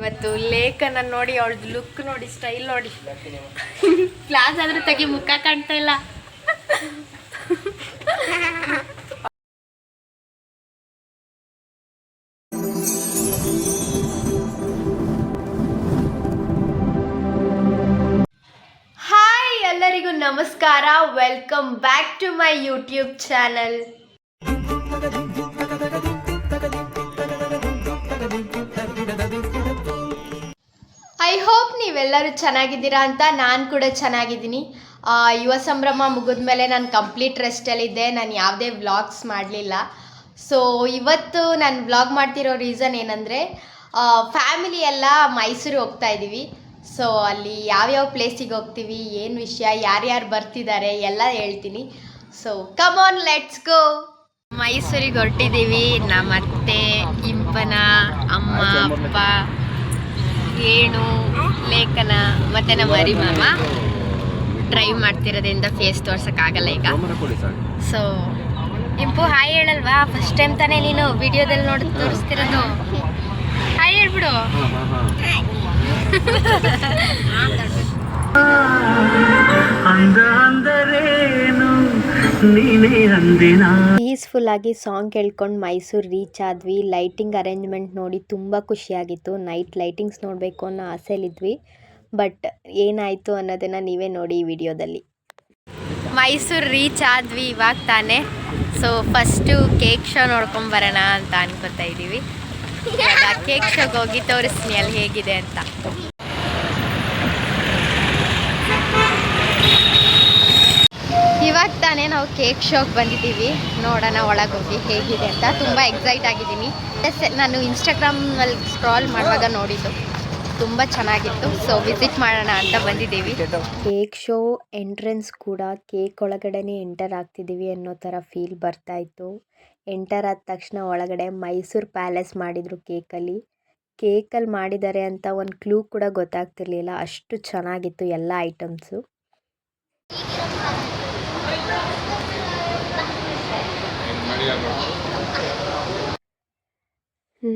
ಇವತ್ತು ಲೇಖನ ನೋಡಿ, ಅವಳದು ಲುಕ್ ನೋಡಿ, ಸ್ಟೈಲ್ ನೋಡಿ. ಕ್ಲಾಸ್ ಆದ್ರೂ ತೆಗಿ, ಮುಖ ಕಾಣ್ತಾ ಇಲ್ಲ. ಹಾಯ್, ಎಲ್ಲರಿಗೂ ನಮಸ್ಕಾರ. Welcome back to my YouTube channel. I hope ನೀವೆಲ್ಲರೂ ಚೆನ್ನಾಗಿದ್ದೀರಾ ಅಂತ. ನಾನು ಕೂಡ ಚೆನ್ನಾಗಿದ್ದೀನಿ. ಯುವ ಸಂಭ್ರಮ ಮುಗಿದ್ಮೇಲೆ ನಾನು ಕಂಪ್ಲೀಟ್ ರೆಸ್ಟಲ್ಲಿದ್ದೆ. ನಾನು ಯಾವುದೇ ವ್ಲಾಗ್ಸ್ ಮಾಡಲಿಲ್ಲ. ಸೊ ಇವತ್ತು ನಾನು ವ್ಲಾಗ್ ಮಾಡ್ತಿರೋ ರೀಸನ್ ಏನಂದರೆ, ಫ್ಯಾಮಿಲಿ ಎಲ್ಲ ಮೈಸೂರು ಹೋಗ್ತಾ ಇದ್ದೀವಿ. ಸೊ ಅಲ್ಲಿ ಯಾವ್ಯಾವ ಪ್ಲೇಸಿಗೆ ಹೋಗ್ತೀವಿ, ಏನು ವಿಷಯ, ಯಾರ್ಯಾರು ಬರ್ತಿದ್ದಾರೆ ಎಲ್ಲ ಹೇಳ್ತೀನಿ. So come on, let's go. ಮೈಸೂರಿಗೆ ಹೊರಟಿದ್ದೀವಿ. ನಮ್ಮ ಅತ್ತೆ, ಇಂಪನ, ಅಮ್ಮ, ಅಪ್ಪ, ರೇಣು, ಲೇಖನ ಮತ್ತು ನಮ್ಮ ಮರಿ ಮಾಮ. ಡ್ರೈವ್ ಮಾಡ್ತಿರೋದ್ರಿಂದ ಫೇಸ್ ತೋರ್ಸೋಕ್ಕಾಗಲ್ಲ ಈಗ. ಸೊ ಇಂಪು ಹಾಯ್ ಹೇಳಲ್ವಾ? ಫಸ್ಟ್ ಟೈಮ್ ತಾನೇ ನೀನು ವಿಡಿಯೋದಲ್ಲಿ ನೋಡಿ ತೋರಿಸ್ತಿರೋದು. ಹಾಯ್ ಹೇಳ್ಬಿಡು. ಪೀಸ್ಫುಲ್ ಆಗಿ ಸಾಂಗ್ ಕೇಳ್ಕೊಂಡು ಮೈಸೂರು ರೀಚ್ ಆದ್ವಿ. ಲೈಟಿಂಗ್ ಅರೇಂಜ್ಮೆಂಟ್ ನೋಡಿ ತುಂಬ ಖುಷಿಯಾಗಿತ್ತು. ನೈಟ್ ಲೈಟಿಂಗ್ಸ್ ನೋಡಬೇಕು ಅನ್ನೋ ಆಸೆಯಲ್ಲಿದ್ವಿ. ಬಟ್ ಏನಾಯಿತು ಅನ್ನೋದನ್ನು ನೀವೇ ನೋಡಿ ಈ ವಿಡಿಯೋದಲ್ಲಿ. ಮೈಸೂರು ರೀಚ್ ಆದ್ವಿ ಇವಾಗ ತಾನೇ. ಸೊ ಫಸ್ಟು ಕೇಕ್ ಶೋ ನೋಡ್ಕೊಂಬರೋಣ ಅಂತ ಅನ್ಕೋತಾ ಇದ್ದೀವಿ. ಕೇಕ್ ಶೋಗೆ ಹೋಗಿ ತೋರಿಸ್ತೀನಿ ಅಲ್ಲಿ ಹೇಗಿದೆ ಅಂತ. ಇವಾಗ ತಾನೇ ನಾವು ಕೇಕ್ ಶೋಗೆ ಬಂದಿದ್ದೀವಿ. ನೋಡೋಣ ಒಳಗೆ ಹೋಗಿ ಹೇಗಿದೆ ಅಂತ. ತುಂಬ ಎಕ್ಸೈಟ್ ಆಗಿದ್ದೀನಿ. ನಾನು ಇನ್ಸ್ಟಾಗ್ರಾಮ್ನಲ್ಲಿ ಸ್ಕ್ರಾಲ್ ಮಾಡುವಾಗ ನೋಡಿದ್ದು ತುಂಬ ಚೆನ್ನಾಗಿತ್ತು. ಸೊ ವಿಸಿಟ್ ಮಾಡೋಣ ಅಂತ ಬಂದಿದ್ದೀವಿ. ಕೇಕ್ ಶೋ ಎಂಟ್ರೆನ್ಸ್ ಕೂಡ ಕೇಕ್ ಒಳಗಡೆನೇ ಎಂಟರ್ ಆಗ್ತಿದ್ದೀವಿ ಅನ್ನೋ ಥರ ಫೀಲ್ ಬರ್ತಾಯಿತ್ತು. ಎಂಟರ್ ಆದ ತಕ್ಷಣ ಒಳಗಡೆ ಮೈಸೂರು ಪ್ಯಾಲೇಸ್ ಮಾಡಿದರು. ಕೇಕಲ್ಲಿ ಮಾಡಿದ್ದಾರೆ ಅಂತ ಒಂದು ಕ್ಲೂ ಕೂಡ ಗೊತ್ತಾಗ್ತಿರ್ಲಿಲ್ಲ. ಅಷ್ಟು ಚೆನ್ನಾಗಿತ್ತು ಎಲ್ಲ ಐಟಮ್ಸು.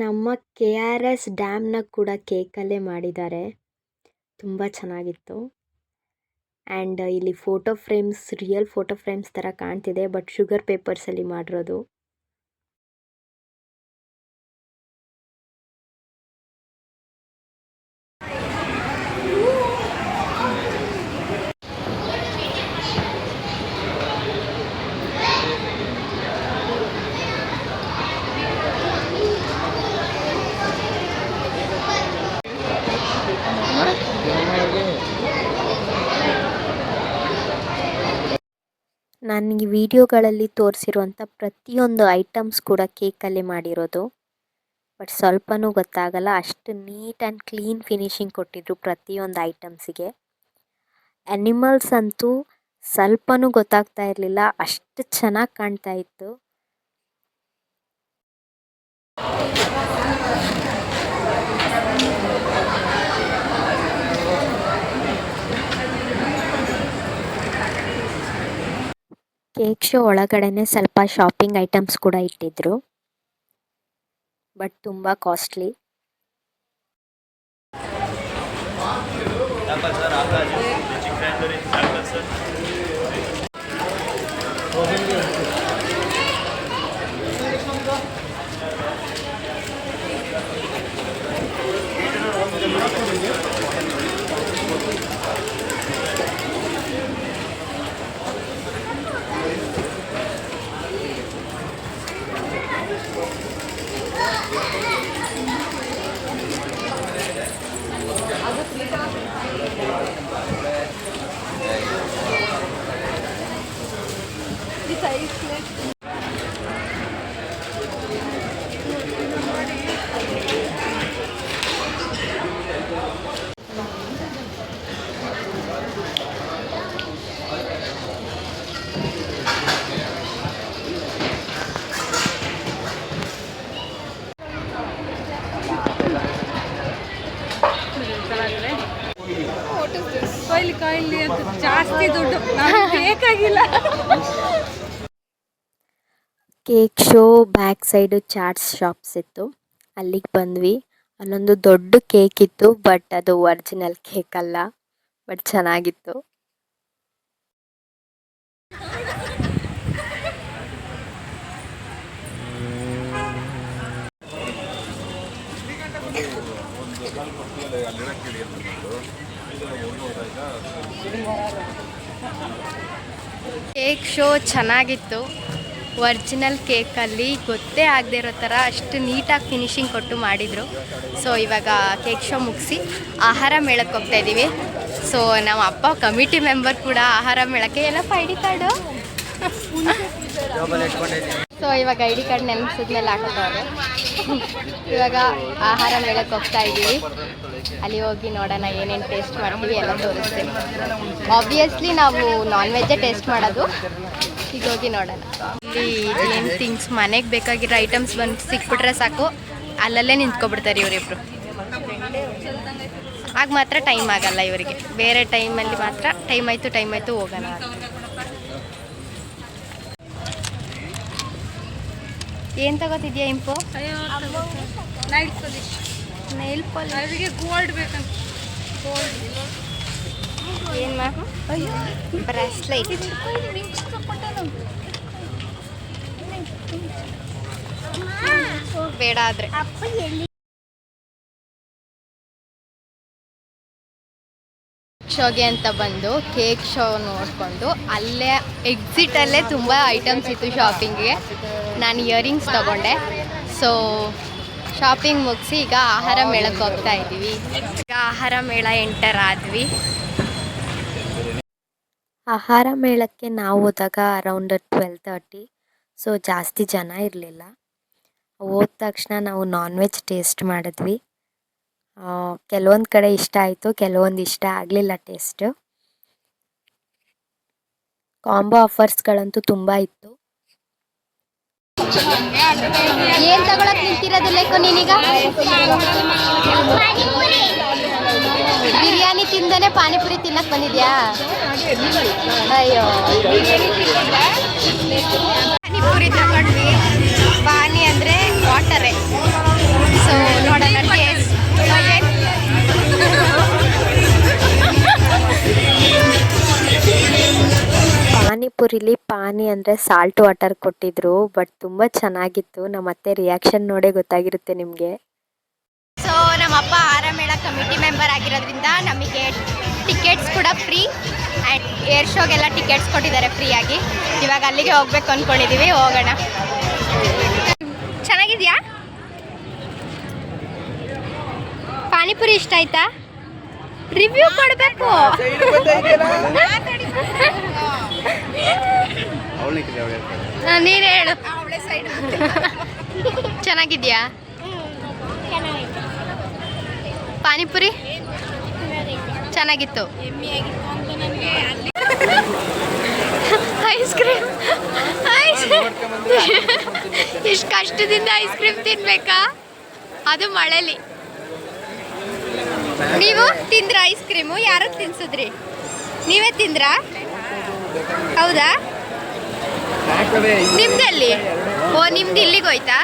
ನಮ್ಮ KRS ಡ್ಯಾಮ್ನ ಕೂಡ ಕೇಕಲ್ಲೇ ಮಾಡಿದ್ದಾರೆ. ತುಂಬ ಚೆನ್ನಾಗಿತ್ತು. ಆ್ಯಂಡ್ ಇಲ್ಲಿ photo frames, real photo frames ಥರ ಕಾಣ್ತಿದೆ, ಬಟ್ ಶುಗರ್ ಪೇಪರ್ಸಲ್ಲಿ ಮಾಡಿರೋದು. ನನಗೆ ವಿಡಿಯೋಗಳಲ್ಲಿ ತೋರಿಸಿರುವಂಥ ಪ್ರತಿಯೊಂದು ಐಟಮ್ಸ್ ಕೂಡ ಕೇಕಲ್ಲೇ ಮಾಡಿರೋದು. ಬಟ್ ಸ್ವಲ್ಪನೂ ಗೊತ್ತಾಗಲ್ಲ, ಅಷ್ಟು ನೀಟ್ ಆ್ಯಂಡ್ ಕ್ಲೀನ್ ಫಿನಿಶಿಂಗ್ ಕೊಟ್ಟಿದ್ರು ಪ್ರತಿಯೊಂದು ಐಟಮ್ಸಿಗೆ. ಆ್ಯನಿಮಲ್ಸ್ ಅಂತೂ ಸ್ವಲ್ಪನೂ ಗೊತ್ತಾಗ್ತಾ ಇರಲಿಲ್ಲ, ಅಷ್ಟು ಚೆನ್ನಾಗಿ ಕಾಣ್ತಾ ಇತ್ತು. ಕೇಕ್ ಶೋ ಒಳಗಡೆನೆ ಸ್ವಲ್ಪ ಶಾಪಿಂಗ್ ಐಟಮ್ಸ್ ಕೂಡ ಇಟ್ಟಿದ್ರು, ಬಟ್ ತುಂಬ ಕಾಸ್ಟ್ಲಿ. ಜಾಸ್ತಿ ದುಡ್ಡು ಬೇಕಾಗಿಲ್ಲ. Cake show back side chats shops ಇತ್ತು, ಅಲ್ಲಿಗೆ ಬಂದ್ವಿ. ಅಲ್ಲೊಂದು ದೊಡ್ಡ ಕೇಕ್ ಇತ್ತು, ಬಟ್ ಅದು ಒರಿಜಿನಲ್ ಕೇಕ್ ಅಲ್ಲ, ಬಟ್ ಚೆನ್ನಾಗಿತ್ತು. ಕೇಕ್ ಶೋ ಚೆನ್ನಾಗಿತ್ತು. ಒರಿಜಿನಲ್ ಕೇಕಲ್ಲಿ ಗೊತ್ತೇ ಆಗದೆ ಇರೋ ಥರ ಅಷ್ಟು ನೀಟಾಗಿ ಫಿನಿಶಿಂಗ್ ಕೊಟ್ಟು ಮಾಡಿದರು. ಸೊ ಇವಾಗ ಕೇಕ್ ಶೋ ಮುಗಿಸಿ ಆಹಾರ ಮೇಳಕ್ಕೆ ಹೋಗ್ತಾ ಇದ್ದೀವಿ. ಸೊ ನಮ್ಮ ಅಪ್ಪ ಕಮಿಟಿ ಮೆಂಬರ್ ಕೂಡ ಆಹಾರ ಮೇಳಕ್ಕೆ. ಎಲ್ಲಪ್ಪ ಐ ಡಿ ಕಾರ್ಡು? ಸೊ ಇವಾಗ ಐ ಡಿ ಕಾರ್ಡ್ ನೆನೆಸಿದ್ಮೇಲೆ ಹಾಕೋತಾರೆ. ಇವಾಗ ಆಹಾರ ಮೇಳಕ್ಕೆ ಹೋಗ್ತಾ ಇದ್ದೀವಿ. ಅಲ್ಲಿ ಹೋಗಿ ನೋಡೋಣ ಏನೇನು ಟೇಸ್ಟ್ ಮಾಡ್ತೀವಿ ಎಲ್ಲ ತೋರಿಸ್ತೀನಿ. ಆಬ್ವಿಯಸ್ಲಿ ನಾವು ನಾನ್ ವೆಜ್ಜೇ ಟೇಸ್ಟ್ ಮಾಡೋದು. ಈಗ ಹೋಗಿ ನೋಡೋಣ. ಇಲ್ಲಿ ಏನು ಥಿಂಗ್ಸ್ ಮನೆಗೆ ಬೇಕಾಗಿರೋ ಐಟಮ್ಸ್ ಬಂದು ಸಿಕ್ಬಿಟ್ರೆ ಸಾಕು, ಅಲ್ಲಲ್ಲೇ ನಿಂತ್ಕೊಬಿಡ್ತಾರೆ ಇವರಿಬ್ರು. ಆಗ ಮಾತ್ರ ಟೈಮ್ ಆಗಲ್ಲ ಇವರಿಗೆ. ಬೇರೆ ಟೈಮಲ್ಲಿ ಮಾತ್ರ ಟೈಮ್ ಆಯಿತು ಹೋಗೋಣ. ಏನು ತಗೋತಿದ್ಯಾ ಇಂಪು? ನೈಲ್ ಪಾಲಿಶ್ ಗೋಲ್ಡ್ ಬೇಕಂತ. ಏನು ಮಾ? ಬ್ರಾಸ್ಲೈಟ್ ಬೇಡ ಆದರೆ. ಶೋಗೆ ಅಂತ ಬಂದು ಕೇಕ್ ಶೋ ನೋಡಿಕೊಂಡು ಅಲ್ಲೇ ಎಕ್ಸಿಟಲ್ಲೇ ತುಂಬ ಐಟಮ್ಸ್ ಇತ್ತು ಶಾಪಿಂಗ್ಗೆ. ನಾನು ಇಯರಿಂಗ್ಸ್ ತಗೊಂಡೆ. ಸೊ ಶಾಪಿಂಗ್ ಮುಗಿಸಿ ಈಗ ಆಹಾರ ಮೇಳಕ್ಕೆ ಹೋಗ್ತಾ ಇದ್ದೀವಿ. ಈಗ ಆಹಾರ ಮೇಳ ಎಂಟರ್ ಆದ್ವಿ. ಆಹಾರ ಮೇಳಕ್ಕೆ ನಾವು ಹೋದಾಗ ಅರೌಂಡ್ 12:30. ಸೊ ಜಾಸ್ತಿ ಜನ ಇರಲಿಲ್ಲ. ಹೋದ ತಕ್ಷಣ ನಾವು ನಾನ್ ವೆಜ್ ಟೇಸ್ಟ್ ಮಾಡಿದ್ವಿ. ಕೆಲವೊಂದು ಕಡೆ ಇಷ್ಟ ಆಯಿತು, ಕೆಲವೊಂದು ಇಷ್ಟ ಆಗಲಿಲ್ಲ ಟೇಸ್ಟ್. ಕಾಂಬೋ ಆಫರ್ಸ್ಗಳಂತೂ ತುಂಬ ಇತ್ತು. ಏನು ತಗೊಳಕ್ ನಿಂತಿರೋದು ಲೇಕು ನೀನೀಗ? ಬಿರಿಯಾನಿ ತಿಂದನೆ ಪಾನಿಪುರಿ ತಿನ್ನಕ್ ಬಂದಿದ್ಯಾ? ಅಯ್ಯೋ, ಪಾನಿಪುರಿ ತಗೊಂಡ್ವಿ. ಪಾನಿ ಅಂದರೆ ವಾಟರೇ. ಸೊ ನೋಡೋಣ ಟೇಸ್ಟ್. ಪಾನಿಪುರಿಲಿ ಪಾನಿ ಅಂದರೆ ಸಾಲ್ಟ್ ವಾಟರ್ ಕೊಟ್ಟಿದ್ರು, ಬಟ್ ತುಂಬ ಚೆನ್ನಾಗಿತ್ತು. ನಮ್ಮ ಅತ್ತೆ ರಿಯಾಕ್ಷನ್ ನೋಡೇ ಗೊತ್ತಾಗಿರುತ್ತೆ ನಿಮಗೆ. ಸೊ ನಮ್ಮಪ್ಪ ಆಹಾರ ಮೇಳ ಕಮಿಟಿ ಮೆಂಬರ್ ಆಗಿರೋದ್ರಿಂದ ನಮಗೆ ಟಿಕೆಟ್ಸ್ ಕೂಡ ಫ್ರೀ. ಆ್ಯಂಡ್ ಏರ್ ಶೋಗೆಲ್ಲ ಟಿಕೆಟ್ಸ್ ಕೊಟ್ಟಿದ್ದಾರೆ ಫ್ರೀಯಾಗಿ. ಇವಾಗ ಅಲ್ಲಿಗೆ ಹೋಗ್ಬೇಕು ಅಂದ್ಕೊಂಡಿದ್ದೀವಿ. ಹೋಗೋಣ. ಚೆನ್ನಾಗಿದೆಯಾ ಪಾನಿಪುರಿ? ಇಷ್ಟ ಆಯ್ತಾ? ರಿವ್ಯೂ ಕೊಡಬೇಕು. ನೀನು ಹೇಳು. ಚೆನ್ನಾಗಿದ್ಯಾ ಪಾನಿಪುರಿ? ಚೆನ್ನಾಗಿತ್ತು. ಐಸ್ ಕ್ರೀಮ್ ಇಷ್ಟು ಕಷ್ಟದಿಂದ ಐಸ್ ಕ್ರೀಮ್ ತಿನ್ಬೇಕಾ? ಅದು ಮಳೆಲಿ. ನೀವು ತಿಂದ್ರ ಐಸ್ ಕ್ರೀಮು? ಯಾರು ತಿನ್ಸಿದ್ರಿ? ನೀವೇ ತಿಂದ್ರಾ? ಹೌದಾ? ನಿಮ್ದಲ್ಲಿ? ಓ, ನಿಮ್ದು ಇಲ್ಲಿಗೆ ಹೋಯ್ತಾ?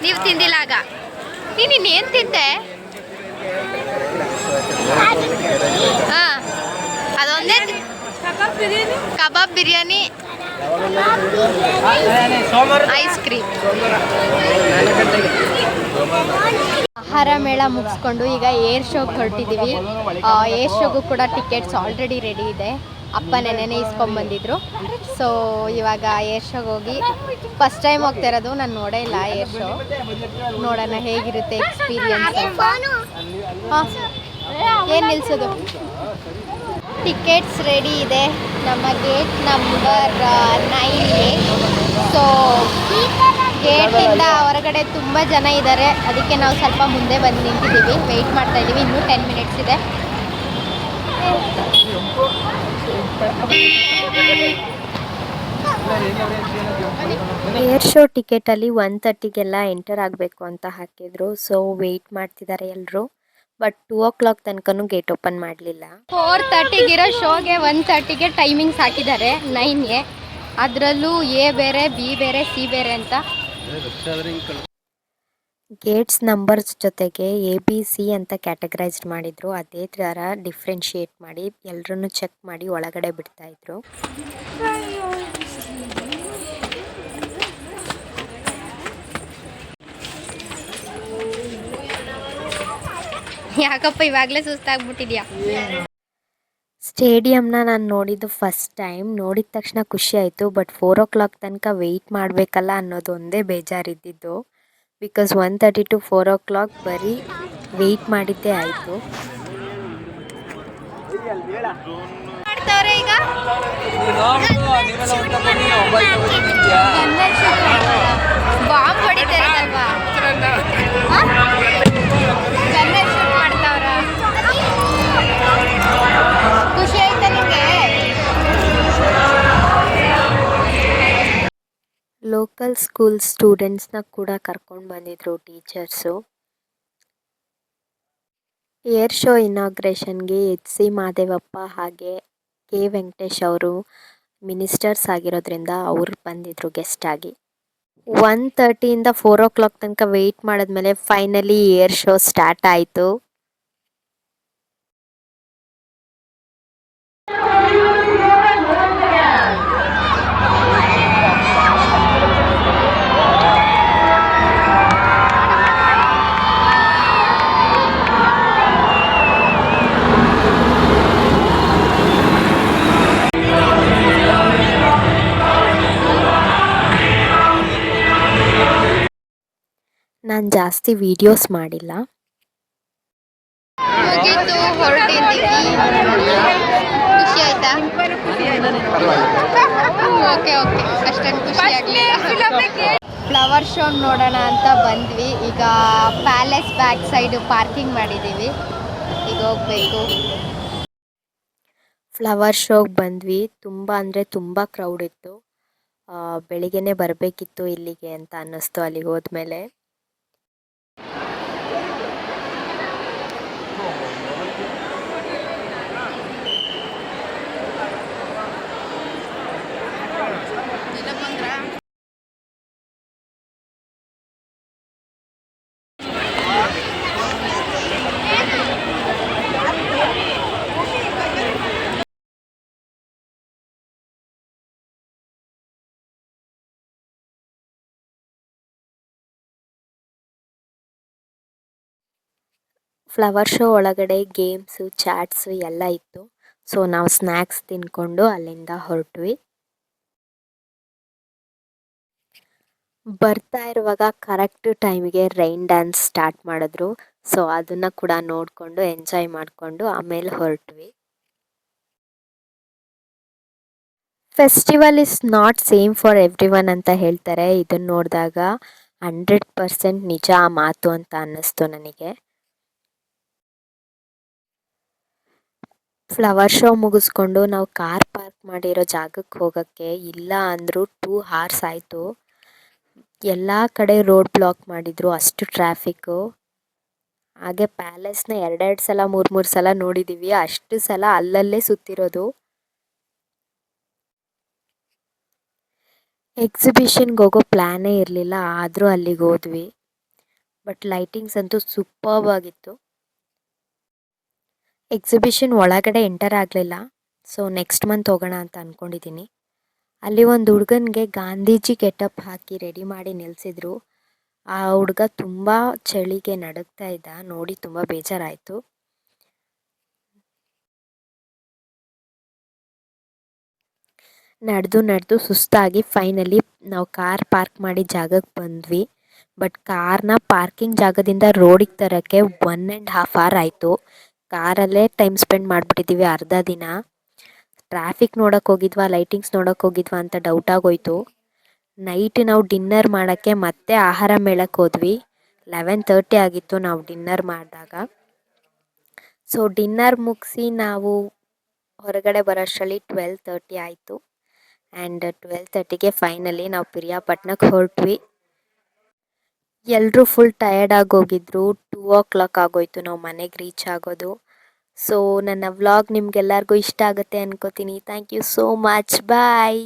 ನೀವು ತಿಂದಿಲ್ಲ ಆಗ? ನೀನು ಇನ್ನೇನು ತಿಂದೆ? ಹಾಂ, ಅದೊಂದೇ. ಕಬಾಬ್ ಬಿರಿಯಾನಿ, ಐಸ್ ಕ್ರೀಮ್. ಆಹಾರ ಮೇಳ ಮುಗಿಸ್ಕೊಂಡು ಈಗ ಏರ್ ಶೋಗೆ ಹೊರಟಿದ್ದೀವಿ. ಏರ್ ಶೋಗೂ ಕೂಡ ಟಿಕೆಟ್ಸ್ ಆಲ್ರೆಡಿ ರೆಡಿ ಇದೆ. ಅಪ್ಪ ನೆನ್ನೆನೇ ಇಸ್ಕೊಂಬಂದಿದ್ರು. ಸೊ ಇವಾಗ ಏರ್ ಶೋಗೆ ಹೋಗಿ ಫಸ್ಟ್ ಟೈಮ್ ಹೋಗ್ತಾ ಇರೋದು. ನಾನು ನೋಡೇ ಇಲ್ಲ ಏರ್ ಶೋ. ನೋಡೋಣ ಹೇಗಿರುತ್ತೆ ಎಕ್ಸ್ಪೀರಿಯನ್ಸ್. ಹಾಂ, ಏನು ನಿಲ್ಸೋದು? ಟಿಕೆಟ್ಸ್ ರೆಡಿ ಇದೆ. ನಮ್ಮ ಗೇಟ್ ನಂಬರ್ 9A. ಸೊ ಗೇಟಿಂದ ಹೊರಗಡೆ ತುಂಬ ಜನ ಇದ್ದಾರೆ. ಅದಕ್ಕೆ ನಾವು ಸ್ವಲ್ಪ ಮುಂದೆ ಬಂದು ನಿಂತಿದ್ದೀವಿ. ವೆಯ್ಟ್ ಮಾಡ್ತಾ ಇದ್ದೀವಿ. ಇನ್ನೂ 10 ಮಿನಿಟ್ಸ್ ಇದೆ. ಏರ್ ಶೋ ಟಿಕೆಟಲ್ಲಿ 1:30ಗೆಲ್ಲ ಎಂಟರ್ ಆಗಬೇಕು ಅಂತ ಹಾಕಿದ್ರು. ಸೊ ವೆಯ್ಟ್ ಮಾಡ್ತಿದ್ದಾರೆ ಎಲ್ಲರೂ. ಬಟ್ 2 o'clock ತನಕನೂ ಗೇಟ್ ಓಪನ್ ಮಾಡಲಿಲ್ಲ. 4:30 ಶೋಗೆ 1:30ಗೆ ಟೈಮಿಂಗ್ಸ್ ಹಾಕಿದ್ದಾರೆ 9A. ಅದರಲ್ಲೂ A ಬೇರೆ, B ಬೇರೆ, C ಬೇರೆ ಅಂತ. ಗೇಟ್ಸ್ ನಂಬರ್ಸ್ ಜೊತೆಗೆ ABC ಅಂತ ಕ್ಯಾಟಗರೈಸ್ಡ್ ಮಾಡಿದ್ರು. ಅದೇ ಥರ ಡಿಫ್ರೆನ್ಶಿಯೇಟ್ ಮಾಡಿ ಎಲ್ಲರನ್ನು ಚೆಕ್ ಮಾಡಿ ಒಳಗಡೆ ಬಿಡ್ತಾಯಿದ್ರು. ಯಾಕಪ್ಪ ಇವಾಗಲೇ ಸುಸ್ತಾಗ್ಬಿಟ್ಟಿದ್ಯಾ? ಸ್ಟೇಡಿಯಂನ ನಾನು ನೋಡಿದ್ದು ಫಸ್ಟ್ ಟೈಮ್. ನೋಡಿದ ತಕ್ಷಣ ಖುಷಿ ಆಯಿತು. ಬಟ್ 4 o'clock ತನಕ ವೆಯ್ಟ್ ಮಾಡಬೇಕಲ್ಲ ಅನ್ನೋದು ಒಂದೇ ಬೇಜಾರಿದ್ದಿದ್ದು. ಬಿಕಾಸ್ 1:30 to 4 o'clock ಬರೀ ವೆಯ್ಟ್ ಮಾಡಿದ್ದೇ ಆಯಿತು. ಈಗ ಬಾಂಬ್ ಹೊಡಿತಾರಲ್ವಾ, ಗನ್ನಲ್ಲಿ ಶೂಟ್ ಮಾಡ್ತಾವ್ರ. ಖುಷಿ ಆಯ್ತಾ ನಿಮಗೆ? ಲೋಕಲ್ ಸ್ಕೂಲ್ ಸ್ಟೂಡೆಂಟ್ಸ್ನ ಕೂಡ ಕರ್ಕೊಂಡು ಬಂದಿದ್ರು ಟೀಚರ್ಸು. ಏರ್ ಶೋ ಇನಾಗ್ರೇಷನ್ಗೆ HC ಮಾದೇವಪ್ಪ ಹಾಗೆ K ವೆಂಕಟೇಶ್ ಅವರು ಮಿನಿಸ್ಟರ್ಸ್ ಆಗಿರೋದ್ರಿಂದ ಅವ್ರು ಬಂದಿದ್ರು ಗೆಸ್ಟ್ ಆಗಿ. 1:30 4 o'clock ತನಕ ವೆಯ್ಟ್ ಮಾಡಿದ್ಮೇಲೆ ಫೈನಲಿ ಏರ್ ಶೋ ಸ್ಟಾರ್ಟ್ ಆಯಿತು. ನಾನು ಜಾಸ್ತಿ ವಿಡಿಯೋಸ್ ಮಾಡಿಲ್ಲ. ಮುಗೀತು, ಹೊರಟಿದ್ದೀವಿ. ಖುಷಿ ಆಯ್ತಾ? ಓಕೆ ಅಷ್ಟೊಂದು ಖುಷಿ ಆಗಲಿಲ್ಲ. ಫ್ಲವರ್ ಶೋ ನೋಡೋಣ ಅಂತ ಬಂದ್ವಿ. ಈಗ ಪ್ಯಾಲೇಸ್ ಬ್ಯಾಕ್ ಸೈಡು ಪಾರ್ಕಿಂಗ್ ಮಾಡಿದ್ದೀವಿ. ಈಗ ಹೋಗಬೇಕು. ಫ್ಲವರ್ ಶೋಗೆ ಬಂದ್ವಿ. ತುಂಬ ಅಂದರೆ ತುಂಬ ಕ್ರೌಡ್ ಇತ್ತು. ಬೆಳಿಗ್ಗೆನೇ ಬರಬೇಕಿತ್ತು ಇಲ್ಲಿಗೆ ಅಂತ ಅನ್ನಿಸ್ತು ಅಲ್ಲಿಗೆ ಹೋದ್ಮೇಲೆ. ಫ್ಲವರ್ ಶೋ ಒಳಗಡೆ ಗೇಮ್ಸು ಚಾಟ್ಸು ಎಲ್ಲ ಇತ್ತು. ಸೊ ನಾವು ಸ್ನ್ಯಾಕ್ಸ್ ತಿನ್ಕೊಂಡು ಅಲ್ಲಿಂದ ಹೊರಟ್ವಿ. ಬರ್ತಾ ಇರುವಾಗ ಕರೆಕ್ಟ್ ಟೈಮಿಗೆ ರೈನ್ ಡ್ಯಾನ್ಸ್ ಸ್ಟಾರ್ಟ್ ಮಾಡಿದ್ರು. ಸೊ ಅದನ್ನು ಕೂಡ ನೋಡಿಕೊಂಡು ಎಂಜಾಯ್ ಮಾಡಿಕೊಂಡು ಆಮೇಲೆ ಹೊರಟ್ವಿ. Festival is not same for everyone ಅಂತ ಹೇಳ್ತಾರೆ. ಇದನ್ನು ನೋಡಿದಾಗ 100% ನಿಜ ಆ ಮಾತು ಅಂತ ಅನ್ನಿಸ್ತು ನನಗೆ. ಫ್ಲವರ್ ಶೋ ಮುಗಿಸ್ಕೊಂಡು ನಾವು ಕಾರ್ ಪಾರ್ಕ್ ಮಾಡಿರೋ ಜಾಗಕ್ಕೆ ಹೋಗೋಕ್ಕೆ ಇಲ್ಲ ಅಂದರೂ 2 hours ಆಯಿತು. ಎಲ್ಲ ಕಡೆ ರೋಡ್ ಬ್ಲಾಕ್ ಮಾಡಿದರು, ಅಷ್ಟು ಟ್ರಾಫಿಕ್ಕು. ಹಾಗೆ ಪ್ಯಾಲೇಸ್ನ 2 ಸಲ 3 ಸಲ ನೋಡಿದ್ದೀವಿ. ಅಷ್ಟು ಸಲ ಅಲ್ಲಲ್ಲೇ ಸುತ್ತಿರೋದು. ಎಕ್ಸಿಬಿಷನ್ಗೆ ಹೋಗೋ ಪ್ಲ್ಯಾನೇ ಇರಲಿಲ್ಲ, ಆದರೂ ಅಲ್ಲಿಗೆ ಹೋದ್ವಿ. ಬಟ್ ಲೈಟಿಂಗ್ಸ್ ಅಂತೂ ಸೂಪರ್ಬ್ ಆಗಿತ್ತು. ಎಕ್ಸಿಬಿಷನ್ ಒಳಗಡೆ ಎಂಟರ್ ಆಗಲಿಲ್ಲ. ಸೊ ನೆಕ್ಸ್ಟ್ ಮಂತ್ ಹೋಗೋಣ ಅಂತ ಅಂದ್ಕೊಂಡಿದ್ದೀನಿ. ಅಲ್ಲಿ ಒಂದು ಹುಡುಗನಿಗೆ ಗಾಂಧೀಜಿ ಗೆಟಪ್ ಹಾಕಿ ರೆಡಿ ಮಾಡಿ ನಿಲ್ಲಿಸಿದ್ರು. ಆ ಹುಡುಗ ತುಂಬ ಚಳಿಗೆ ನಡುಗ್ತಾ ಇದ್ದ. ನೋಡಿ ತುಂಬ ಬೇಜಾರಾಯಿತು. ನಡೆದು ಸುಸ್ತಾಗಿ ಫೈನಲಿ ನಾವು ಕಾರ್ ಪಾರ್ಕ್ ಮಾಡಿ ಜಾಗಕ್ಕೆ ಬಂದ್ವಿ. ಬಟ್ ಕಾರ್ನ ಪಾರ್ಕಿಂಗ್ ಜಾಗದಿಂದ ರೋಡಿಗೆ ತರೋಕ್ಕೆ 1.5 hour ಆಯಿತು. ಕಾರಲ್ಲೇ ಟೈಮ್ ಸ್ಪೆಂಡ್ ಮಾಡಿಬಿಟ್ಟಿದ್ದೀವಿ ಅರ್ಧ ದಿನ. ಟ್ರಾಫಿಕ್ ನೋಡೋಕೆ ಹೋಗಿದ್ವಾ ಲೈಟಿಂಗ್ಸ್ ನೋಡೋಕೆ ಹೋಗಿದ್ವಾ ಅಂತ ಡೌಟ್ ಆಗೋಯ್ತು. ನೈಟ್ ನಾವು ಡಿನ್ನರ್ ಮಾಡೋಕ್ಕೆ ಮತ್ತೆ ಆಹಾರ ಮೇಳಕ್ಕೆ ಹೋದ್ವಿ. 11:30 ಆಗಿತ್ತು ನಾವು ಡಿನ್ನರ್ ಮಾಡಿದಾಗ. ಸೊ ಡಿನ್ನರ್ ಮುಗಿಸಿ ನಾವು ಹೊರಗಡೆ ಬರೋಷ್ಟರಲ್ಲಿ 12:30 ಆಯಿತು. ಆ್ಯಂಡ್ 12:30ಗೆ ಫೈನಲಿ ನಾವು ಪಿರಿಯಾಪಟ್ಟಣಕ್ಕೆ ಹೊರಟ್ವಿ. ಎಲ್ಲರೂ ಫುಲ್ ಟಯರ್ಡ್ ಆಗೋಗಿದ್ರು. 2 o'clock ಆಗೋಯ್ತು ನಾವು ಮನೆಗೆ ರೀಚ್ ಆಗೋದು. ಸೊ ನನ್ನ ವ್ಲಾಗ್ ನಿಮ್ಗೆಲ್ಲರಿಗೂ ಇಷ್ಟ ಆಗುತ್ತೆ ಅನ್ಕೋತೀನಿ. Thank you so much. Bye.